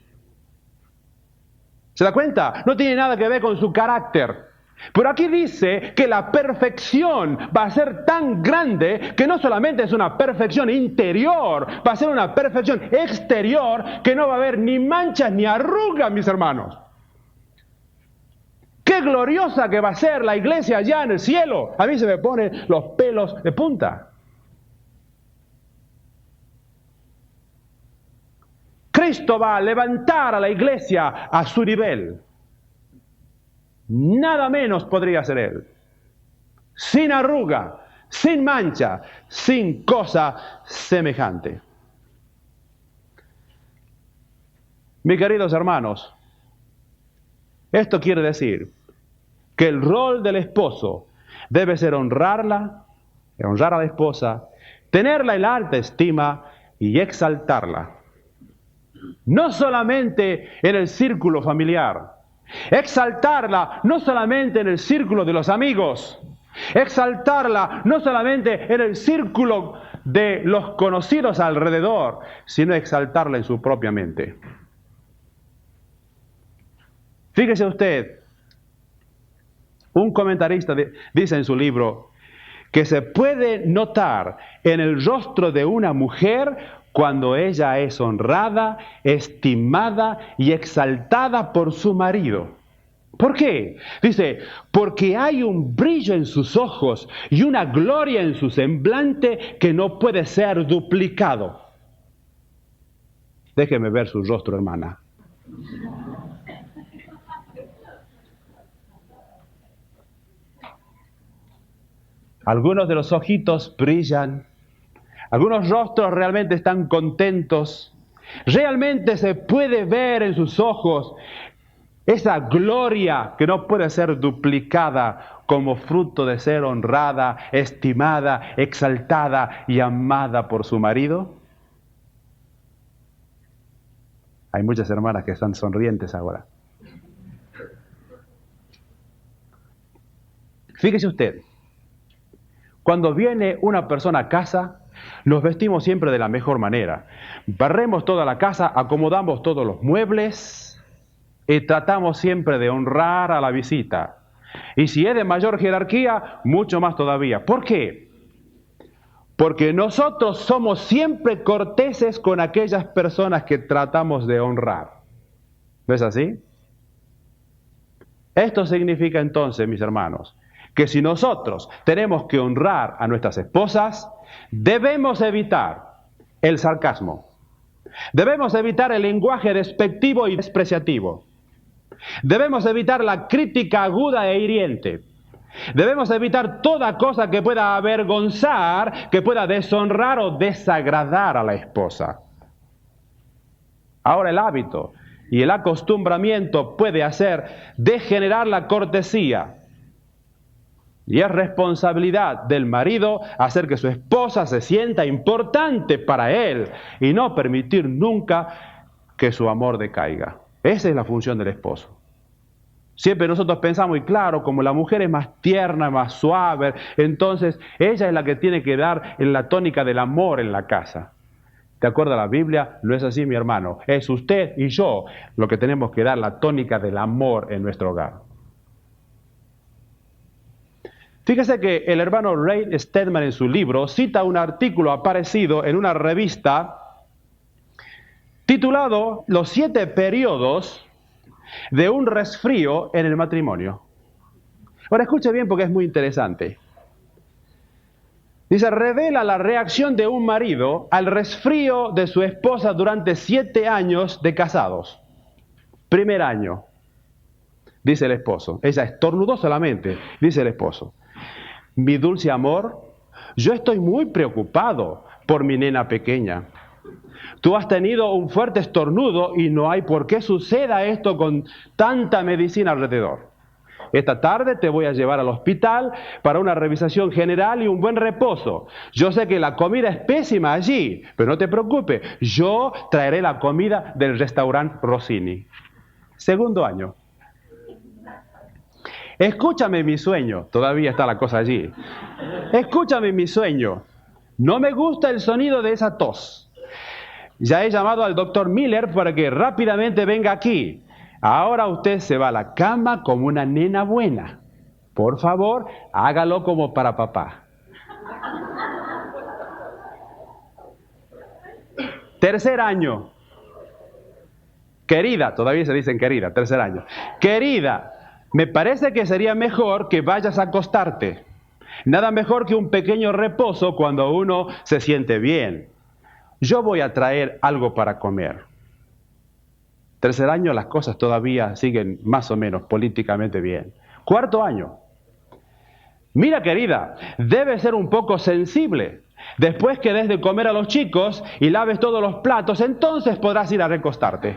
¿Se da cuenta? No tiene nada que ver con su carácter. Pero aquí dice que la perfección va a ser tan grande que no solamente es una perfección interior, va a ser una perfección exterior que no va a haber ni manchas ni arrugas, mis hermanos. ¡Qué gloriosa que va a ser la iglesia allá en el cielo! A mí se me ponen los pelos de punta. Cristo va a levantar a la iglesia a su nivel. Nada menos podría ser Él. Sin arruga, sin mancha, sin cosa semejante. Mis queridos hermanos, esto quiere decir que el rol del esposo debe ser honrarla, honrar a la esposa, tenerla en alta estima y exaltarla. No solamente en el círculo familiar, exaltarla no solamente en el círculo de los amigos, exaltarla no solamente en el círculo de los conocidos alrededor, sino exaltarla en su propia mente. Fíjese usted, un comentarista dice en su libro que se puede notar en el rostro de una mujer cuando ella es honrada, estimada y exaltada por su marido. ¿Por qué? Dice, porque hay un brillo en sus ojos y una gloria en su semblante que no puede ser duplicado. Déjeme ver su rostro, hermana. Algunos de los ojitos brillan. Algunos rostros realmente están contentos. Realmente se puede ver en sus ojos esa gloria que no puede ser duplicada como fruto de ser honrada, estimada, exaltada y amada por su marido. Hay muchas hermanas que están sonrientes ahora. Fíjese usted, cuando viene una persona a casa, nos vestimos siempre de la mejor manera. Barremos toda la casa, acomodamos todos los muebles y tratamos siempre de honrar a la visita. Y si es de mayor jerarquía, mucho más todavía. ¿Por qué? Porque nosotros somos siempre corteses con aquellas personas que tratamos de honrar. ¿No es así? Esto significa entonces, mis hermanos, que si nosotros tenemos que honrar a nuestras esposas, debemos evitar el sarcasmo. Debemos evitar el lenguaje despectivo y despreciativo. Debemos evitar la crítica aguda e hiriente. Debemos evitar toda cosa que pueda avergonzar, que pueda deshonrar o desagradar a la esposa. Ahora el hábito y el acostumbramiento puede hacer degenerar la cortesía. Y es responsabilidad del marido hacer que su esposa se sienta importante para él y no permitir nunca que su amor decaiga. Esa es la función del esposo. Siempre nosotros pensamos, y claro, como la mujer es más tierna, más suave, entonces ella es la que tiene que dar en la tónica del amor en la casa. ¿De acuerdo a la Biblia? No es así, mi hermano. Es usted y yo lo que tenemos que dar la tónica del amor en nuestro hogar. Fíjese que el hermano Ray Stedman en su libro cita un artículo aparecido en una revista titulado Los 7 periodos de un resfrío en el matrimonio. Ahora escuche bien porque es muy interesante. Dice, revela la reacción de un marido al resfrío de su esposa durante 7 años de casados. Primer año, dice el esposo. Ella estornudó solamente, dice el esposo. Mi dulce amor, yo estoy muy preocupado por mi nena pequeña. Tú has tenido un fuerte estornudo y no hay por qué suceda esto con tanta medicina alrededor. Esta tarde te voy a llevar al hospital para una revisación general y un buen reposo. Yo sé que la comida es pésima allí, pero no te preocupes, yo traeré la comida del restaurante Rossini. Segundo año. Escúchame mi sueño, todavía está la cosa allí. Escúchame mi sueño, no me gusta el sonido de esa tos. Ya he llamado al doctor Miller para que rápidamente venga aquí. Ahora usted se va a la cama como una nena buena. Por favor, hágalo como para papá. Tercer año. Querida, todavía se dicen querida, tercer año. Querida, me parece que sería mejor que vayas a acostarte. Nada mejor que un pequeño reposo cuando uno se siente bien. Yo voy a traer algo para comer. Tercer año, las cosas todavía siguen más o menos políticamente bien. Cuarto año. Mira, querida, debes ser un poco sensible. Después que des de comer a los chicos y laves todos los platos, entonces podrás ir a recostarte.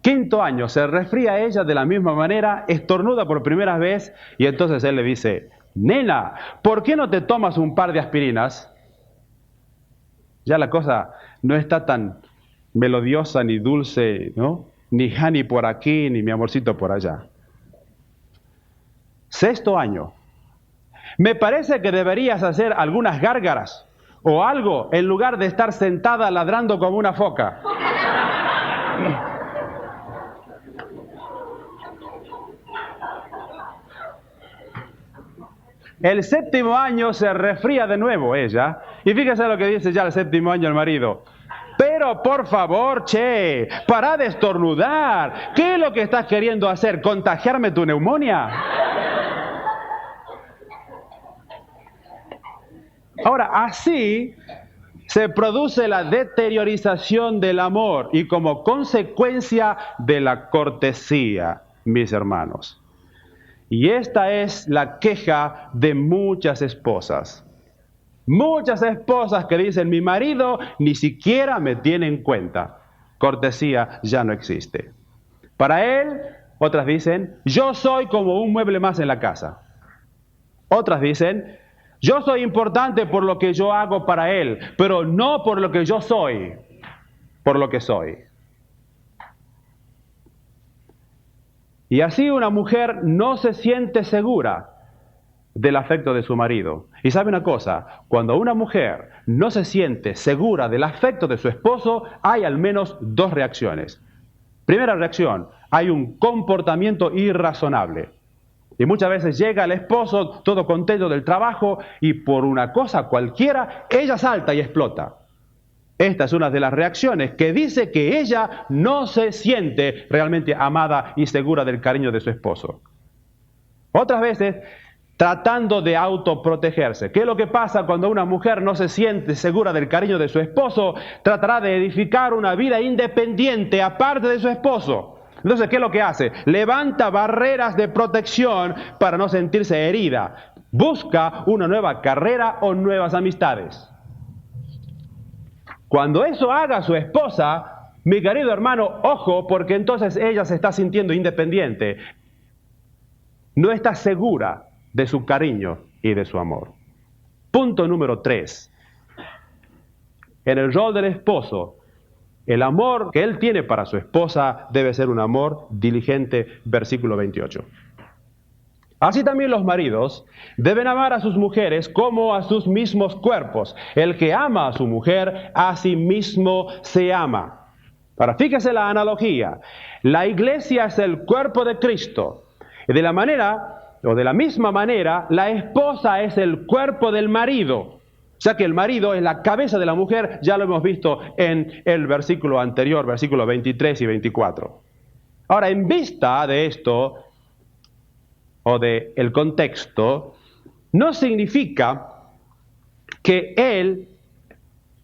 Quinto año, se resfría ella de la misma manera, estornuda por primera vez y entonces él le dice, nena, ¿por qué no te tomas un par de aspirinas? Ya la cosa no está tan melodiosa ni dulce, ¿no? Ni honey por aquí, ni mi amorcito por allá. Sexto año. Me parece que deberías hacer algunas gárgaras o algo en lugar de estar sentada ladrando como una foca. El séptimo año se resfría de nuevo ella. Y fíjese lo que dice ya el séptimo año el marido. Pero por favor, che, para de estornudar. ¿Qué es lo que estás queriendo hacer? ¿Contagiarme tu neumonía? Ahora, así se produce la deteriorización del amor y como consecuencia de la cortesía, mis hermanos. Y esta es la queja de muchas esposas. Muchas esposas que dicen, mi marido ni siquiera me tiene en cuenta. Cortesía ya no existe. Para él, otras dicen, yo soy como un mueble más en la casa. Otras dicen, yo soy importante por lo que yo hago para él, pero no por lo que yo soy, por lo que soy. Y así una mujer no se siente segura del afecto de su marido. Y sabe una cosa, cuando una mujer no se siente segura del afecto de su esposo, hay al menos dos reacciones. Primera reacción, hay un comportamiento irrazonable. Y muchas veces llega el esposo todo contento del trabajo y por una cosa cualquiera, ella salta y explota. Esta es una de las reacciones que dice que ella no se siente realmente amada y segura del cariño de su esposo. Otras veces, tratando de autoprotegerse. ¿Qué es lo que pasa cuando una mujer no se siente segura del cariño de su esposo? Tratará de edificar una vida independiente aparte de su esposo. Entonces, ¿qué es lo que hace? Levanta barreras de protección para no sentirse herida. Busca una nueva carrera o nuevas amistades. Cuando eso haga su esposa, mi querido hermano, ojo, porque entonces ella se está sintiendo independiente. No está segura de su cariño y de su amor. Punto número 3. En el rol del esposo, el amor que él tiene para su esposa debe ser un amor diligente, versículo 28. Así también los maridos deben amar a sus mujeres como a sus mismos cuerpos. El que ama a su mujer, a sí mismo se ama. Ahora, fíjese la analogía. La iglesia es el cuerpo de Cristo. Y de la misma manera, la esposa es el cuerpo del marido. O sea que el marido es la cabeza de la mujer, ya lo hemos visto en el versículo anterior, versículos 23 y 24. Ahora, en vista de esto, o del contexto, no significa que él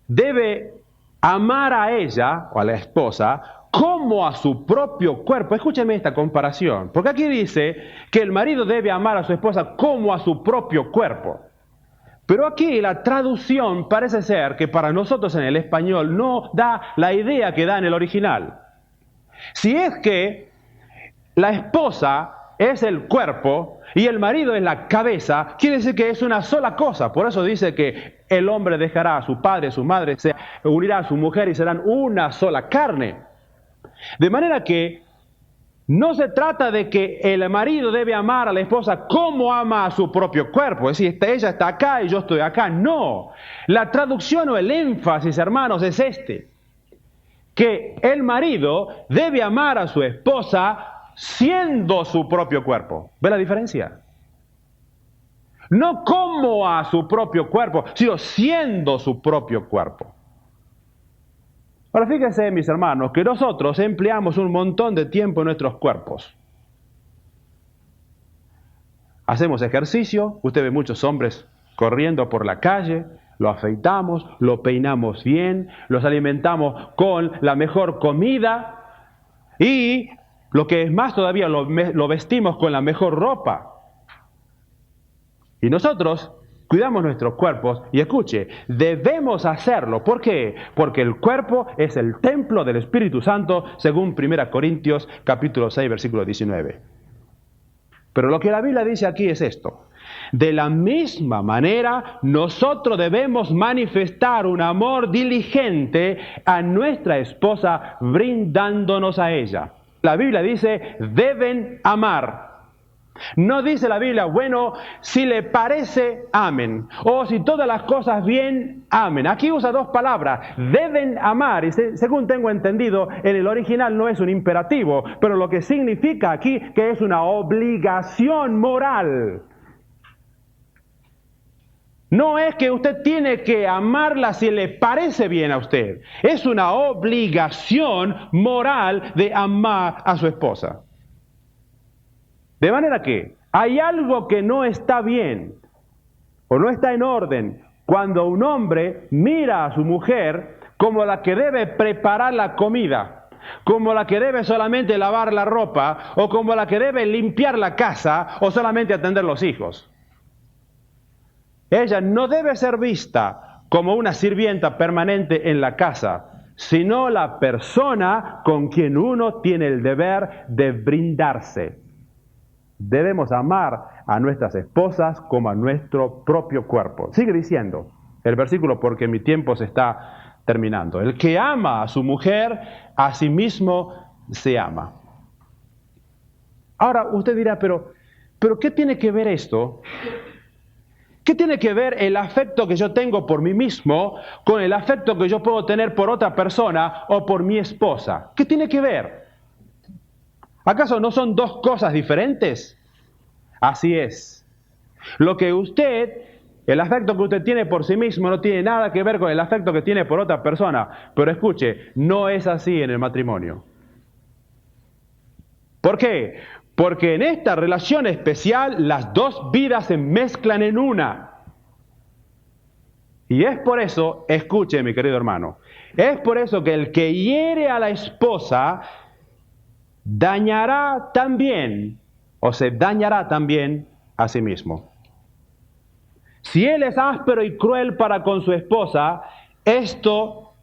debe amar a ella, o a la esposa, como a su propio cuerpo. Escúcheme esta comparación, porque aquí dice que el marido debe amar a su esposa como a su propio cuerpo. Pero aquí la traducción parece ser que para nosotros en el español no da la idea que da en el original. Si es que la esposa es el cuerpo y el marido es la cabeza, quiere decir que es una sola cosa. Por eso dice que el hombre dejará a su padre, a su madre, se unirá a su mujer y serán una sola carne. De manera que no se trata de que el marido debe amar a la esposa como ama a su propio cuerpo. Es decir, ella está acá y yo estoy acá. No. La traducción o el énfasis, hermanos, es este. Que el marido debe amar a su esposa siendo su propio cuerpo. ¿Ve la diferencia? No como a su propio cuerpo, sino siendo su propio cuerpo. Ahora fíjense, mis hermanos, que nosotros empleamos un montón de tiempo en nuestros cuerpos. Hacemos ejercicio, usted ve muchos hombres corriendo por la calle, lo afeitamos, lo peinamos bien, los alimentamos con la mejor comida y, lo que es más todavía, lo vestimos con la mejor ropa. Y nosotros cuidamos nuestros cuerpos y escuche, debemos hacerlo. ¿Por qué? Porque el cuerpo es el templo del Espíritu Santo, según 1 Corintios capítulo 6, versículo 19. Pero lo que la Biblia dice aquí es esto. De la misma manera, nosotros debemos manifestar un amor diligente a nuestra esposa, brindándonos a ella. La Biblia dice, deben amar. No dice la Biblia, bueno, si le parece, amen. O si todas las cosas bien, amen. Aquí usa dos palabras, deben amar. Y según tengo entendido, en el original no es un imperativo, pero lo que significa aquí que es una obligación moral. No es que usted tiene que amarla si le parece bien a usted. Es una obligación moral de amar a su esposa. De manera que hay algo que no está bien o no está en orden cuando un hombre mira a su mujer como la que debe preparar la comida, como la que debe solamente lavar la ropa o como la que debe limpiar la casa o solamente atender los hijos. Ella no debe ser vista como una sirvienta permanente en la casa, sino la persona con quien uno tiene el deber de brindarse. Debemos amar a nuestras esposas como a nuestro propio cuerpo. Sigue diciendo el versículo porque mi tiempo se está terminando. El que ama a su mujer, a sí mismo se ama. Ahora usted dirá, pero ¿qué tiene que ver esto? ¿Qué tiene que ver el afecto que yo tengo por mí mismo con el afecto que yo puedo tener por otra persona o por mi esposa? ¿Qué tiene que ver? ¿Acaso no son dos cosas diferentes? Así es. El afecto que usted tiene por sí mismo no tiene nada que ver con el afecto que tiene por otra persona. Pero escuche, no es así en el matrimonio. ¿Por qué? Porque en esta relación especial las dos vidas se mezclan en una. Y es por eso, escuche mi querido hermano, es por eso que el que hiere a la esposa dañará también, o se dañará también a sí mismo. Si él es áspero y cruel para con su esposa, esto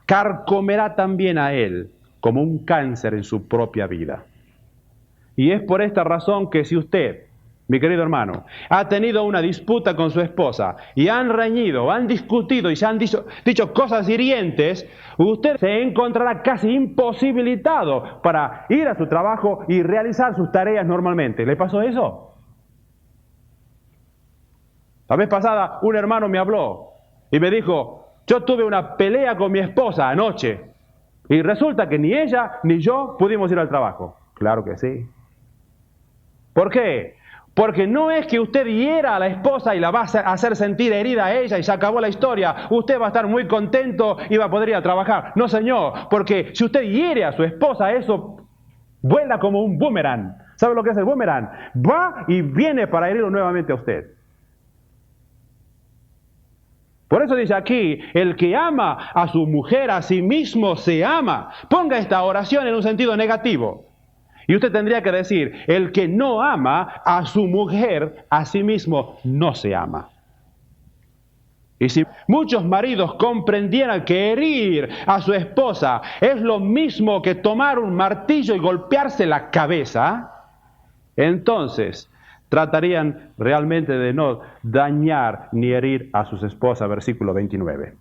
carcomerá también a él como un cáncer en su propia vida. Y es por esta razón que si usted, mi querido hermano, ha tenido una disputa con su esposa y han reñido, han discutido y se han dicho cosas hirientes, usted se encontrará casi imposibilitado para ir a su trabajo y realizar sus tareas normalmente. ¿Le pasó eso? La vez pasada un hermano me habló y me dijo, yo tuve una pelea con mi esposa anoche y resulta que ni ella ni yo pudimos ir al trabajo. Claro que sí. ¿Por qué? Porque no es que usted hiera a la esposa y la va a hacer sentir herida a ella y se acabó la historia. Usted va a estar muy contento y va a poder ir a trabajar. No, señor, porque si usted hiere a su esposa, eso vuela como un boomerang. ¿Sabe lo que es el boomerang? Va y viene para herirlo nuevamente a usted. Por eso dice aquí, el que ama a su mujer a sí mismo se ama. Ponga esta oración en un sentido negativo. Y usted tendría que decir, el que no ama a su mujer a sí mismo no se ama. Y si muchos maridos comprendieran que herir a su esposa es lo mismo que tomar un martillo y golpearse la cabeza, entonces tratarían realmente de no dañar ni herir a sus esposas, versículo 29.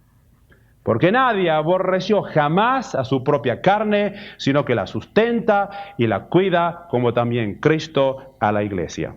Porque nadie aborreció jamás a su propia carne, sino que la sustenta y la cuida, como también Cristo a la iglesia.